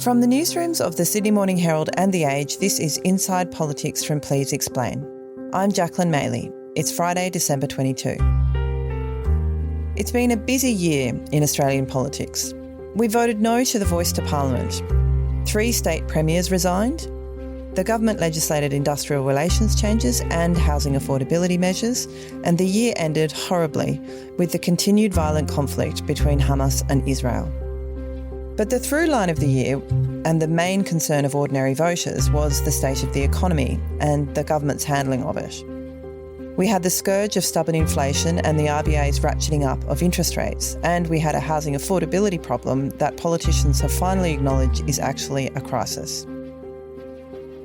From the newsrooms of the Sydney Morning Herald and The Age, this is Inside Politics from Please Explain. I'm Jacqueline Maley. It's Friday, December 22. It's been a busy year in Australian politics. We voted no to the voice to Parliament. 3 state premiers resigned. The government legislated industrial relations changes and housing affordability measures, and the year ended horribly with the continued violent conflict between Hamas and Israel. But the through line of the year and the main concern of ordinary voters was the state of the economy and the government's handling of it. We had the scourge of stubborn inflation and the RBA's ratcheting up of interest rates, and we had a housing affordability problem that politicians have finally acknowledged is actually a crisis.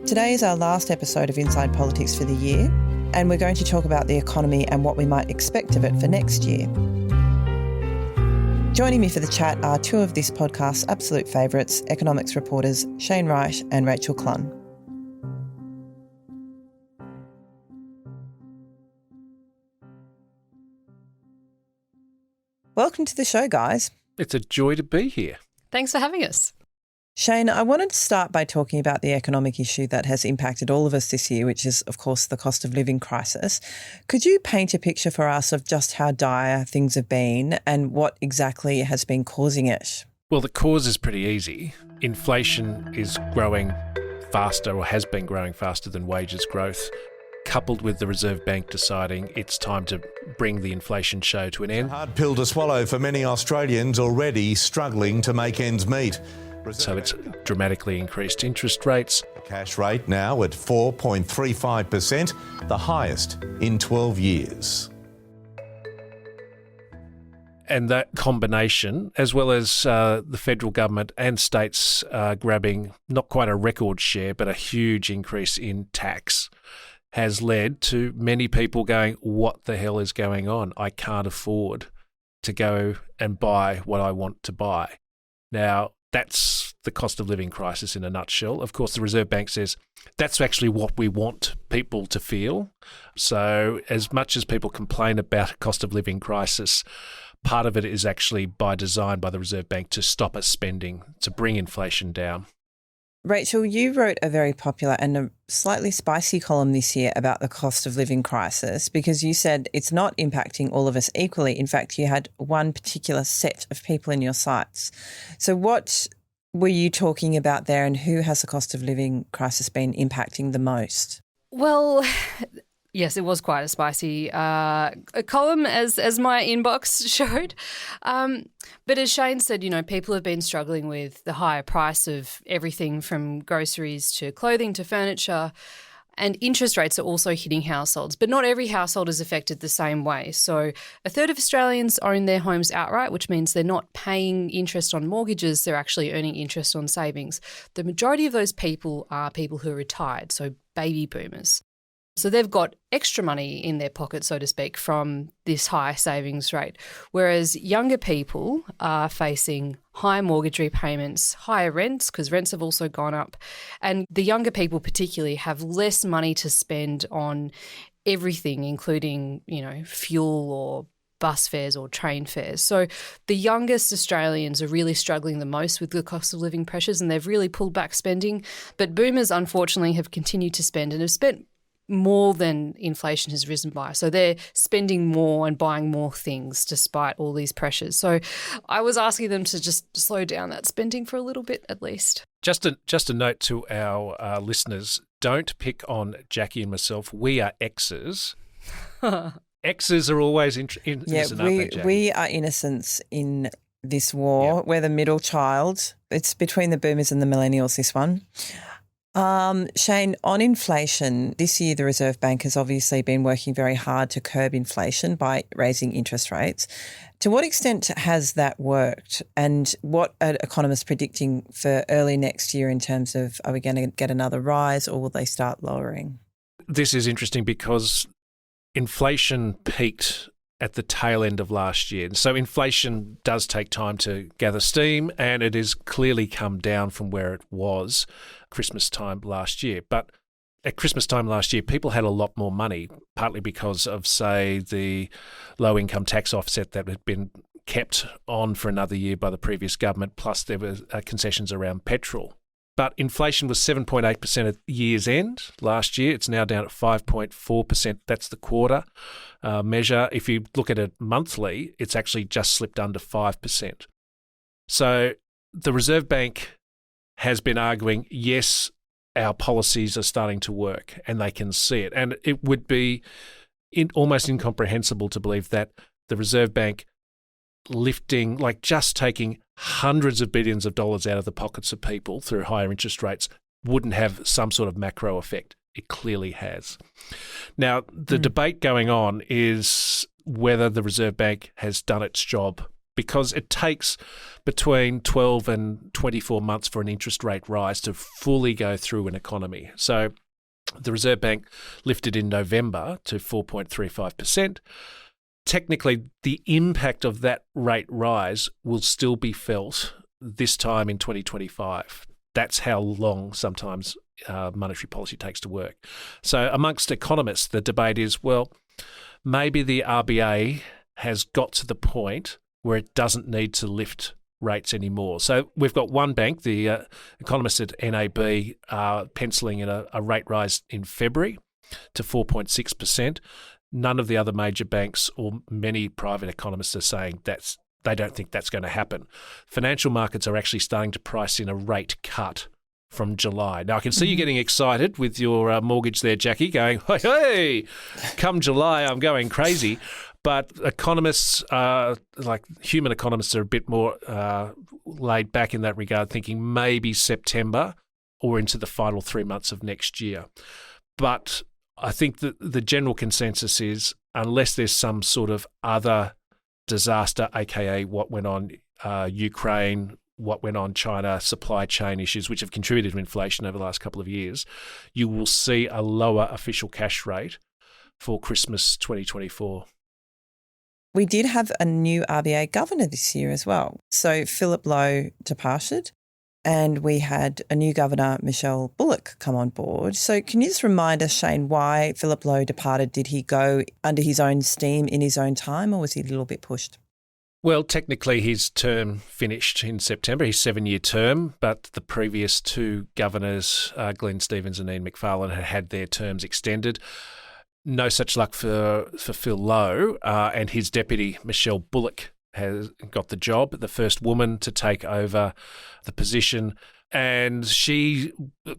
Today is our last episode of Inside Politics for the year, and we're going to talk about the economy and what we might expect of it for next year. Joining me for the chat are 2 of this podcast's absolute favourites, economics reporters Shane Wright and Rachel Clun. Welcome to the show, guys. It's a joy to be here. Thanks for having us. Shane, I wanted to start by talking about the economic issue that has impacted all of us this year, which is, of course, the cost of living crisis. Could you paint a picture for us of just how dire things have been and what exactly has been causing it? Well, the cause is pretty easy. Inflation is growing faster, or has been growing faster than wages growth, coupled with the Reserve Bank deciding it's time to bring the inflation show to an end. Hard pill to swallow for many Australians already struggling to make ends meet. So it's dramatically increased interest rates. The cash rate now at 4.35%, the highest in 12 years. And that combination, as well as the federal government and states grabbing not quite a record share, but a huge increase in tax, has led to many people going, what the hell is going on? I can't afford to go and buy what I want to buy. Now, that's the cost of living crisis in a nutshell. Of course, the Reserve Bank says that's actually what we want people to feel. So as much as people complain about a cost of living crisis, part of it is actually by design by the Reserve Bank to stop us spending, to bring inflation down. Rachel, you wrote a very popular and a slightly spicy column this year about the cost of living crisis because you said it's not impacting all of us equally. In fact, you had one particular set of people in your sights. So what were you talking about there, and who has the cost of living crisis been impacting the most? Well, yes, it was quite a spicy column, as my inbox showed. But as Shane said, people have been struggling with the higher price of everything from groceries to clothing to furniture, and interest rates are also hitting households. But not every household is affected the same way. So 1/3 of Australians own their homes outright, which means they're not paying interest on mortgages, they're actually earning interest on savings. The majority of those people are people who are retired, so baby boomers. So they've got extra money in their pocket, so to speak, from this high savings rate, whereas younger people are facing high mortgage repayments, higher rents, because rents have also gone up, and the younger people particularly have less money to spend on everything, including, fuel or bus fares or train fares. So the youngest Australians are really struggling the most with the cost of living pressures, and they've really pulled back spending. But boomers, unfortunately, have continued to spend and have spent more than inflation has risen by. So they're spending more and buying more things despite all these pressures. So I was asking them to just slow down that spending for a little bit at least. Just a note to our listeners, don't pick on Jackie and myself. We are exes. Exes are always innocent, aren't they, Jackie? We are innocents in this war. Yep. We're the middle child. It's between the boomers and the millennials, this one. Shane, on inflation, this year the Reserve Bank has obviously been working very hard to curb inflation by raising interest rates. To what extent has that worked, and what are economists predicting for early next year in terms of, are we going to get another rise or will they start lowering? This is interesting because inflation peaked at the tail end of last year. So inflation does take time to gather steam, and it has clearly come down from where it was Christmas time last year. But at Christmas time last year, people had a lot more money, partly because of, say, the low income tax offset that had been kept on for another year by the previous government, plus there were concessions around petrol. But inflation was 7.8% at year's end last year. It's now down at 5.4%. That's the quarter measure. If you look at it monthly, it's actually just slipped under 5%. So the Reserve Bank has been arguing, yes, our policies are starting to work and they can see it. And it would be almost incomprehensible to believe that the Reserve Bank lifting, like just taking hundreds of billions of dollars out of the pockets of people through higher interest rates wouldn't have some sort of macro effect. It clearly has. Now, the debate going on is whether the Reserve Bank has done its job, because it takes between 12 and 24 months for an interest rate rise to fully go through an economy. So the Reserve Bank lifted in November to 4.35%. Technically, the impact of that rate rise will still be felt this time in 2025. That's how long sometimes monetary policy takes to work. So amongst economists, the debate is, well, maybe the RBA has got to the point where it doesn't need to lift rates anymore. So we've got one bank, the economists at NAB, are penciling in a rate rise in February to 4.6%. None of the other major banks or many private economists are saying they don't think that's going to happen. Financial markets are actually starting to price in a rate cut from July. Now, I can see you getting excited with your mortgage there, Jackie, going, hey, come July, I'm going crazy. But economists, like human economists, are a bit more laid back in that regard, thinking maybe September or into the final 3 months of next year. But I think that the general consensus is, unless there's some sort of other disaster, aka what went on Ukraine, what went on China, supply chain issues, which have contributed to inflation over the last couple of years, you will see a lower official cash rate for Christmas 2024. We did have a new RBA governor this year as well. So Philip Lowe departed, and we had a new governor, Michelle Bullock, come on board. So can you just remind us, Shane, why Philip Lowe departed? Did he go under his own steam in his own time, or was he a little bit pushed? Well, technically his term finished in September, his 7-year term, but the previous two governors, Glenn Stevens and Ian Macfarlane, had their terms extended. No such luck for Phil Lowe, and his deputy, Michelle Bullock, has got the job, the first woman to take over the position. And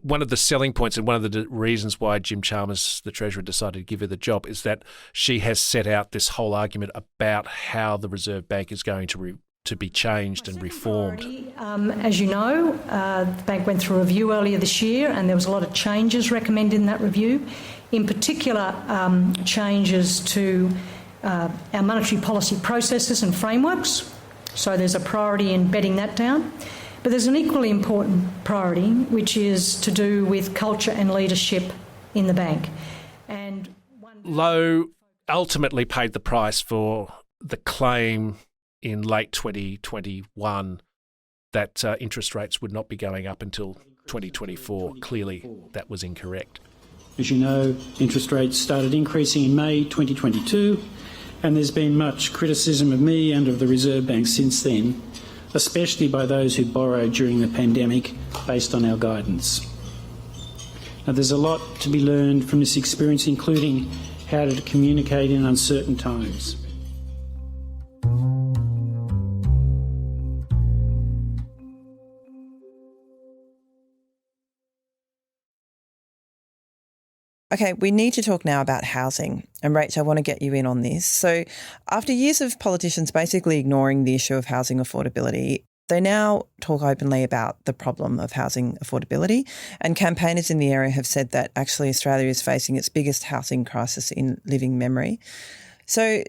one of the selling points and one of the reasons why Jim Chalmers, the Treasurer, decided to give her the job is that she has set out this whole argument about how the Reserve Bank is going to be changed and reformed. As you know, the bank went through a review earlier this year, and there was a lot of changes recommended in that review. In particular, changes to our monetary policy processes and frameworks. So there's a priority in bedding that down. But there's an equally important priority, which is to do with culture and leadership in the bank. And Lowe ultimately paid the price for the claim in late 2021 that interest rates would not be going up until 2024. Clearly, that was incorrect. As you know, interest rates started increasing in May 2022, and there's been much criticism of me and of the Reserve Bank since then, especially by those who borrowed during the pandemic based on our guidance. Now, there's a lot to be learned from this experience, including how to communicate in uncertain times. Okay, we need to talk now about housing. And Rach, I want to get you in on this. So after years of politicians basically ignoring the issue of housing affordability, they now talk openly about the problem of housing affordability. And campaigners in the area have said that actually Australia is facing its biggest housing crisis in living memory. So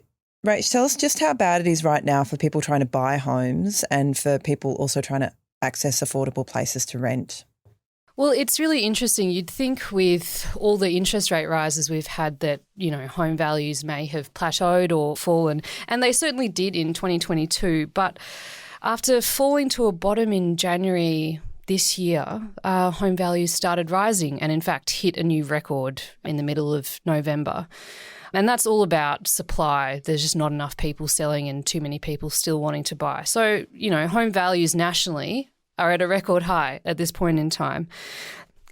Rach, tell us just how bad it is right now for people trying to buy homes and for people also trying to access affordable places to rent. Well, it's really interesting. You'd think with all the interest rate rises we've had that, you know, home values may have plateaued or fallen, and they certainly did in 2022. But after falling to a bottom in January this year, home values started rising and in fact hit a new record in the middle of November. And that's all about supply. There's just not enough people selling and too many people still wanting to buy. So, home values nationally are at a record high at this point in time.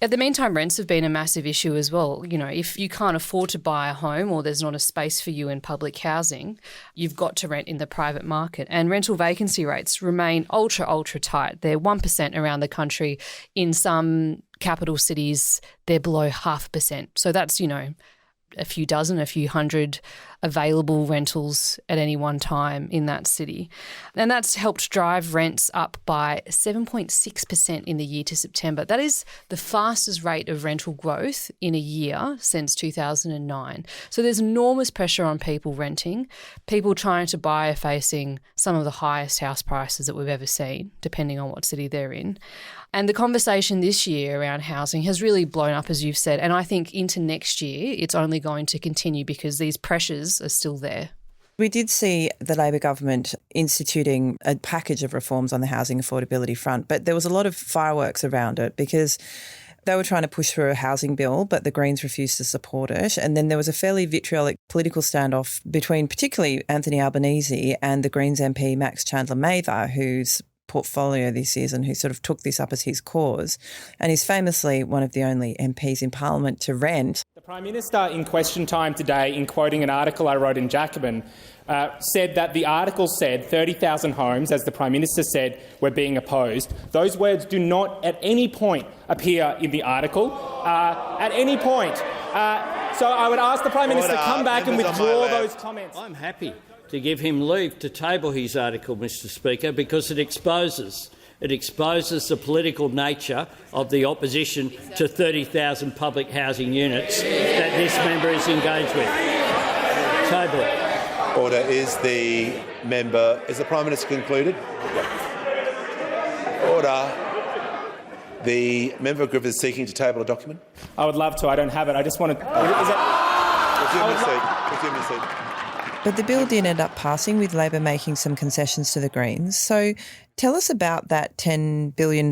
At the meantime, rents have been a massive issue as well. If you can't afford to buy a home or there's not a space for you in public housing, you've got to rent in the private market. And rental vacancy rates remain ultra tight. They're 1% around the country. In some capital cities, they're below 0.5%. So that's, a few dozen, a few hundred available rentals at any one time in that city. And that's helped drive rents up by 7.6% in the year to September. That is the fastest rate of rental growth in a year since 2009. So there's enormous pressure on people renting. People trying to buy are facing some of the highest house prices that we've ever seen, depending on what city they're in. And the conversation this year around housing has really blown up, as you've said. And I think into next year, it's only going to continue because these pressures are still there. We did see the Labor government instituting a package of reforms on the housing affordability front, but there was a lot of fireworks around it because they were trying to push through a housing bill, but the Greens refused to support it. And then there was a fairly vitriolic political standoff between particularly Anthony Albanese and the Greens MP Max Chandler-Mather, whose portfolio this is and who sort of took this up as his cause. And he's famously one of the only MPs in Parliament to rent. The Prime Minister in Question Time today, in quoting an article I wrote in Jacobin, said that the article said 30,000 homes, as the Prime Minister said, were being opposed. Those words do not at any point appear in the article. At any point. So I would ask the Prime Minister to come back and withdraw those comments. I'm happy to give him leave to table his article, Mr Speaker, because it exposes the political nature of the opposition to 30,000 public housing units that this member is engaged with. Table it. Order. Is the Prime Minister concluded? Order. The member of Griffith is seeking to table a document. I would love to. I don't have it. I just want to... Resume your seat. But the bill did end up passing, with Labor making some concessions to the Greens. So tell us about that $10 billion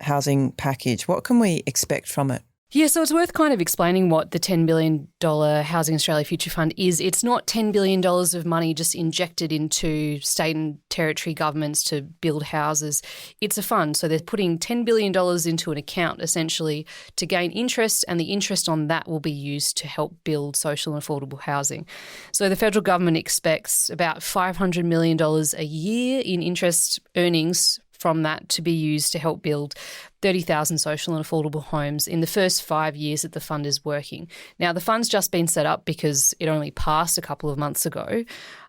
housing package. What can we expect from it? Yeah, so it's worth kind of explaining what the $10 billion Housing Australia Future Fund is. It's not $10 billion of money just injected into state and territory governments to build houses. It's a fund. So they're putting $10 billion into an account, essentially, to gain interest, and the interest on that will be used to help build social and affordable housing. So the federal government expects about $500 million a year in interest earnings from that to be used to help build 30,000 social and affordable homes in the first 5 years that the fund is working. Now, the fund's just been set up because it only passed a couple of months ago,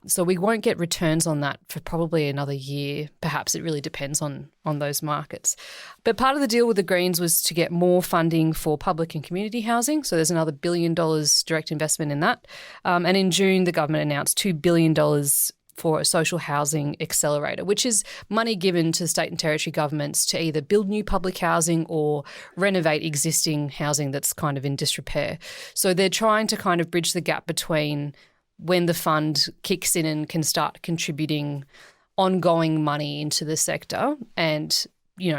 so we won't get returns on that for probably another year. Perhaps it really depends on those markets. But part of the deal with the Greens was to get more funding for public and community housing, so there's another $1 billion direct investment in that. And in June, the government announced $2 billion for a social housing accelerator, which is money given to state and territory governments to either build new public housing or renovate existing housing that's kind of in disrepair. So they're trying to kind of bridge the gap between when the fund kicks in and can start contributing ongoing money into the sector and,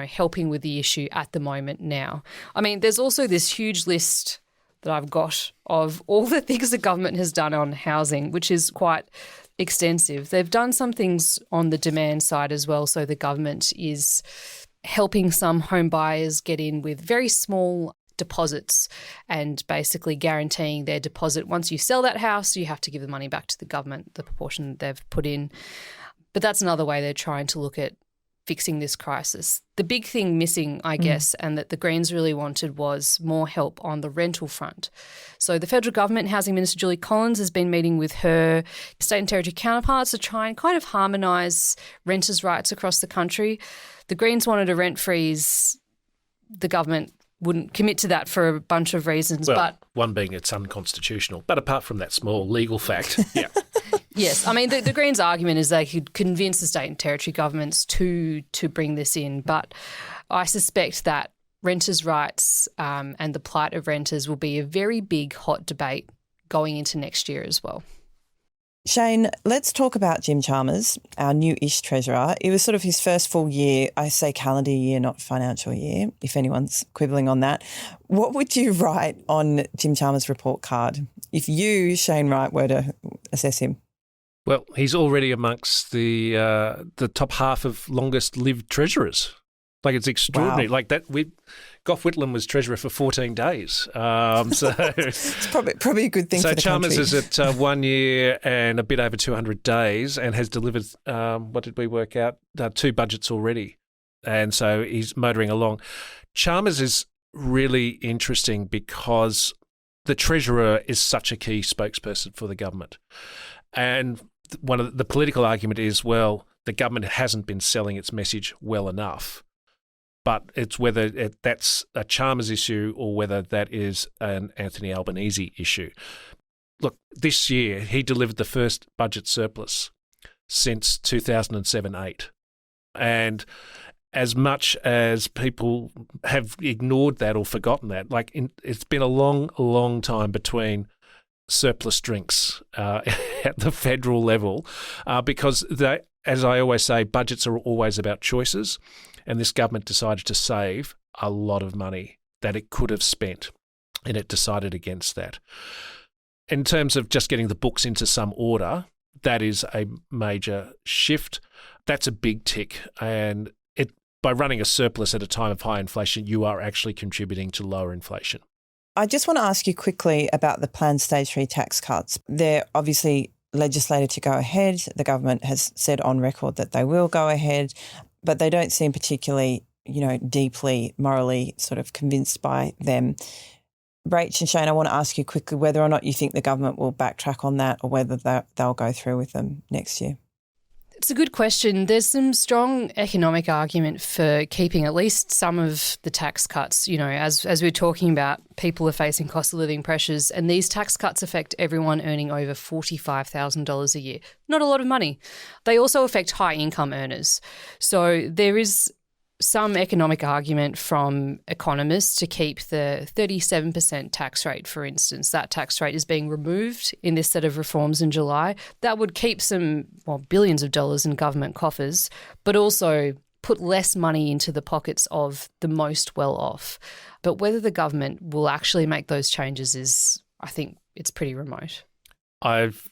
helping with the issue at the moment now. I mean, there's also this huge list that I've got of all the things the government has done on housing, which is quite extensive. They've done some things on the demand side as well. So the government is helping some home buyers get in with very small deposits and basically guaranteeing their deposit. Once you sell that house, you have to give the money back to the government, the proportion that they've put in. But that's another way they're trying to look at fixing this crisis. The big thing missing, I guess, and that the Greens really wanted was more help on the rental front. So the federal government, Housing Minister Julie Collins, has been meeting with her state and territory counterparts to try and kind of harmonise renters' rights across the country. The Greens wanted a rent freeze. The government wouldn't commit to that for a bunch of reasons. Well, but one being it's unconstitutional. But apart from that small legal fact, yeah. Yes, I mean, the Greens' argument is they could convince the state and territory governments to bring this in, but I suspect that renters' rights and the plight of renters will be a very big, hot debate going into next year as well. Shane, let's talk about Jim Chalmers, our new-ish treasurer. It was sort of his first full year, I say calendar year, not financial year, if anyone's quibbling on that. What would you write on Jim Chalmers' report card? if you, Shane Wright, were to assess him? Well, he's already amongst the top half of longest-lived treasurers. Like, it's extraordinary. Wow. Like that, Gough Whitlam was treasurer for 14 days. So it's probably a good thing for the Chalmers country. is at 1 year and a bit over 200 days and has delivered, what did we work out, 2 budgets already. And so he's motoring along. Chalmers is really interesting because the treasurer is such a key spokesperson for the government. And one of the political argument is, well, the government hasn't been selling its message well enough. But it's whether that's a Chalmers issue or whether that is an Anthony Albanese issue. Look, this year he delivered the first budget surplus since 2007-8. And as much as people have ignored that or forgotten that, it's been a long time between surplus drinks at the federal level because, as I always say, budgets are always about choices. And this government decided to save a lot of money that it could have spent, and it decided against that. In terms of just getting the books into some order, that is a major shift. That's a big tick. And by running a surplus at a time of high inflation, you are actually contributing to lower inflation. I just want to ask you quickly about the planned stage 3 tax cuts. They're obviously legislated to go ahead. The government has said on record that they will go ahead, but they don't seem particularly, deeply morally sort of convinced by them. Rach and Shane, I want to ask you quickly whether or not you think the government will backtrack on that or whether they'll go through with them next year. It's a good question. There's some strong economic argument for keeping at least some of the tax cuts. As we're talking about, people are facing cost of living pressures, and these tax cuts affect everyone earning over $45,000 a year. Not a lot of money. They also affect high income earners. So there is some economic argument from economists to keep the 37% tax rate, for instance. That tax rate is being removed in this set of reforms in July. That would keep billions of dollars in government coffers, but also put less money into the pockets of the most well-off. But whether the government will actually make those changes is, I think, it's pretty remote. I've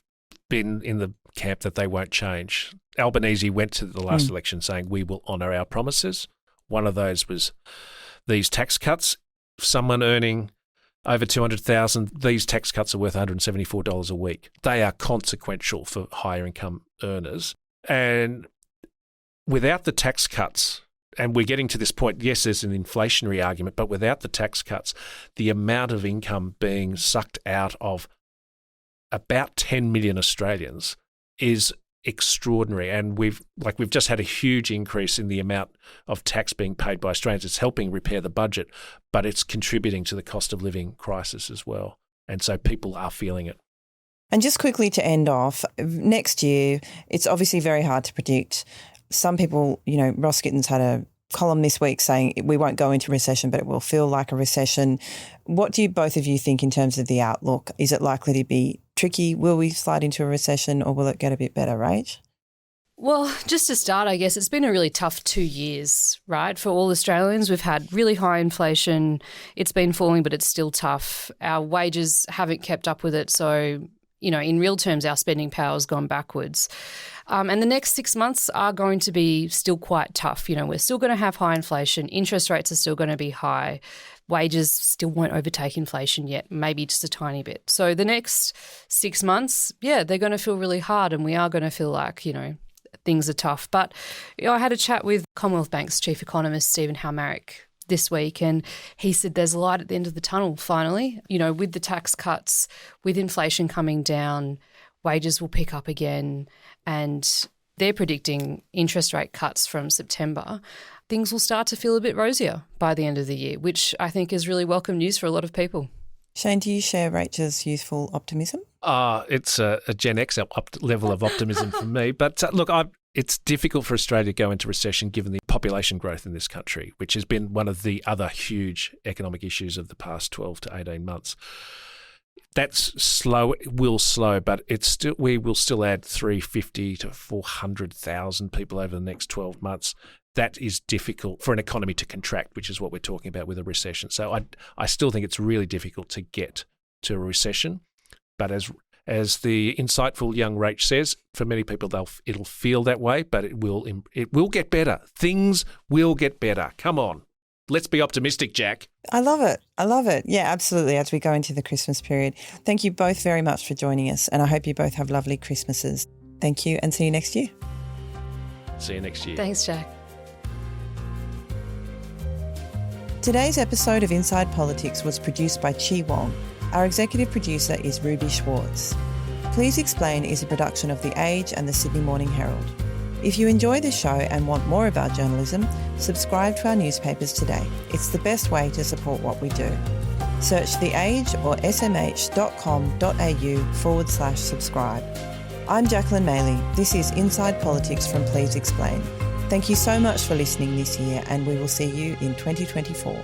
been in the camp that they won't change. Albanese went to the last election saying we will honour our promises. One of those was these tax cuts. Someone earning over $200,000, these tax cuts are worth $174 a week. They are consequential for higher income earners. And without the tax cuts, and we're getting to this point, yes, there's an inflationary argument, but without the tax cuts, the amount of income being sucked out of about 10 million Australians is extraordinary. And we've just had a huge increase in the amount of tax being paid by Australians. It's helping repair the budget, but it's contributing to the cost of living crisis as well. And so people are feeling it. And just quickly to end off, next year, it's obviously very hard to predict. Some people, Ross Gittins had a column this week saying we won't go into recession, but it will feel like a recession. What do both of you think in terms of the outlook? Is it likely to be tricky? Will we slide into a recession or will it get a bit better, Rach? Well, just to start, I guess it's been a really tough 2 years, right? For all Australians, we've had really high inflation. It's been falling, but it's still tough. Our wages haven't kept up with it. So, in real terms, our spending power has gone backwards. And the next 6 months are going to be still quite tough. We're still going to have high inflation. Interest rates are still going to be high. Wages still won't overtake inflation yet, maybe just a tiny bit. So the next 6 months, they're going to feel really hard and we are going to feel like, things are tough. But I had a chat with Commonwealth Bank's chief economist, Stephen Halmarick, this week, and he said there's a light at the end of the tunnel finally. With the tax cuts, with inflation coming down, wages will pick up again, and they're predicting interest rate cuts from September. Things will start to feel a bit rosier by the end of the year, which I think is really welcome news for a lot of people. Shane, do you share Rachel's youthful optimism? It's a Gen X level of optimism for me. But look, it's difficult for Australia to go into recession given the population growth in this country, which has been one of the other huge economic issues of the past 12 to 18 months. That's slow. It will slow, but we will still add 350 to 400,000 people over the next 12 months. That is difficult for an economy to contract, which is what we're talking about with a recession. So I still think it's really difficult to get to a recession. But as the insightful young Wright says, for many people it'll feel that way, but it will get better. Things will get better. Come on. Let's be optimistic, Jack. I love it. I love it. Yeah, absolutely, as we go into the Christmas period. Thank you both very much for joining us, and I hope you both have lovely Christmases. Thank you, and see you next year. See you next year. Thanks, Jack. Today's episode of Inside Politics was produced by Chi Wong. Our executive producer is Ruby Schwartz. Please Explain is a production of The Age and the Sydney Morning Herald. If you enjoy this show and want more of our journalism, subscribe to our newspapers today. It's the best way to support what we do. Search The Age or smh.com.au/subscribe. I'm Jacqueline Maley. This is Inside Politics from Please Explain. Thank you so much for listening this year, and we will see you in 2024.